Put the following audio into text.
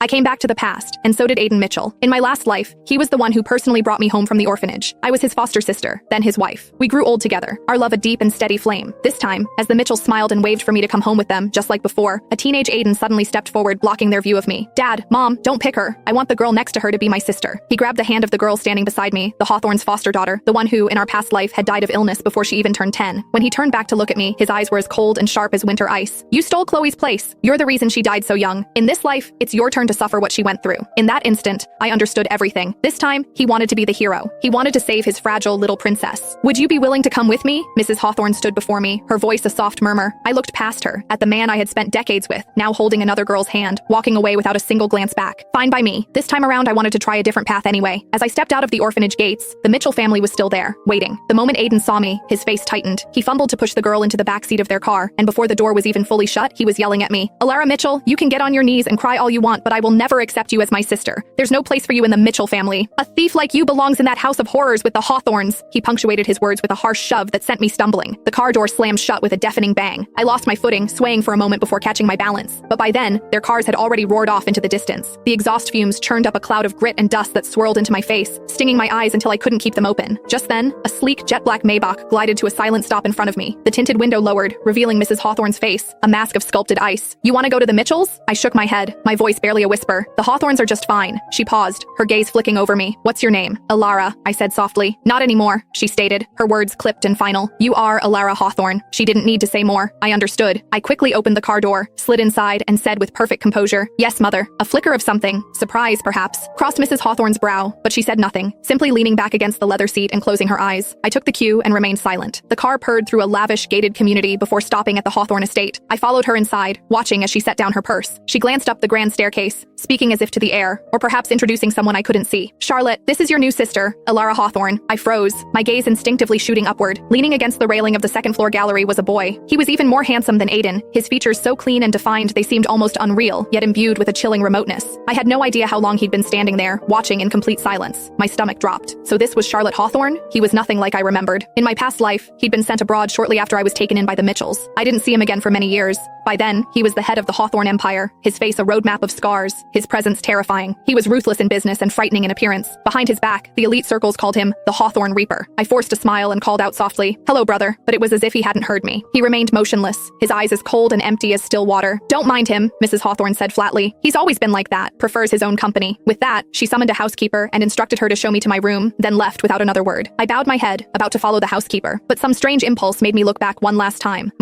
I came back to the past, and so did Aiden Mitchell. In my last life, he was the one who personally brought me home from the orphanage. I was his foster sister, then his wife. We grew old together, our love a deep and steady flame. This time, as the Mitchells smiled and waved for me to come home with them, just like before, a teenage Aiden suddenly stepped forward, blocking their view of me. Dad, Mom, don't pick her. I want the girl next to her to be my sister. He grabbed the hand of the girl standing beside me, the Hawthorne's foster daughter, the one who, in our past life, had died of illness before she even turned 10. When he turned back to look at me, his eyes were as cold and sharp as winter ice. You stole Chloe's place. You're the reason she died so young. In this life, it's your turn to suffer what she went through. In that instant, I understood everything. This time, he wanted to be the hero. He wanted to save his fragile little princess. Would you be willing to come with me? Mrs. Hawthorne stood before me, her voice a soft murmur. I looked past her, at the man I had spent decades with, now holding another girl's hand, walking away without a single glance back. Fine by me. This time around, I wanted to try a different path anyway. As I stepped out of the orphanage gates, the Mitchell family was still there, waiting. The moment Aiden saw me, his face tightened. He fumbled to push the girl into the backseat of their car, and before the door was even fully shut, he was yelling at me. Alara Mitchell, you can get on your knees and cry all you want, but I will never accept you as my sister. There's no place for you in the Mitchell family. A thief like you belongs in that house of horrors with the Hawthornes. He punctuated his words with a harsh shove that sent me stumbling. The car door slammed shut with a deafening bang. I lost my footing, swaying for a moment before catching my balance. But by then, their cars had already roared off into the distance. The exhaust fumes churned up a cloud of grit and dust that swirled into my face, stinging my eyes until I couldn't keep them open. Just then, a sleek, jet-black Maybach glided to a silent stop in front of me. The tinted window lowered, revealing Mrs. Hawthorne's face, a mask of sculpted ice. You want to go to the Mitchells? I shook my head, my voice barely a whisper. The Hawthornes are just fine. She paused, her gaze flicking over me. What's your name? Alara, I said softly. Not anymore, she stated, her words clipped and final. You are Alara Hawthorne. She didn't need to say more. I understood. I quickly opened the car door, slid inside, and said with perfect composure, Yes, mother. A flicker of something, surprise perhaps, crossed Mrs. Hawthorne's brow, but she said nothing, simply leaning back against the leather seat and closing her eyes. I took the cue and remained silent. The car purred through a lavish, gated community before stopping at the Hawthorne estate. I followed her inside, watching as she set down her purse. She glanced up the grand staircase, speaking as if to the air, or perhaps introducing someone I couldn't see. Charlotte, this is your new sister, Alara Hawthorne. I froze, my gaze instinctively shooting upward. Leaning against the railing of the second-floor gallery was a boy. He was even more handsome than Aiden, his features so clean and defined they seemed almost unreal, yet imbued with a chilling remoteness. I had no idea how long he'd been standing there, watching in complete silence. My stomach dropped. So this was Charlotte Hawthorne? He was nothing like I remembered. In my past life, he'd been sent abroad shortly after I was taken in by the Mitchells. I didn't see him again for many years. By then, he was the head of the Hawthorne Empire, his face a roadmap of scars, his presence terrifying. He was ruthless in business and frightening in appearance. Behind his back, the elite circles called him the Hawthorne Reaper. I forced a smile and called out softly, Hello, brother, but it was as if he hadn't heard me. He remained motionless, his eyes as cold and empty as still water. Don't mind him, Mrs. Hawthorne said flatly. He's always been like that, prefers his own company. With that, she summoned a housekeeper and instructed her to show me to my room, then left without another word. I bowed my head, about to follow the housekeeper, but some strange impulse made me look back one last time.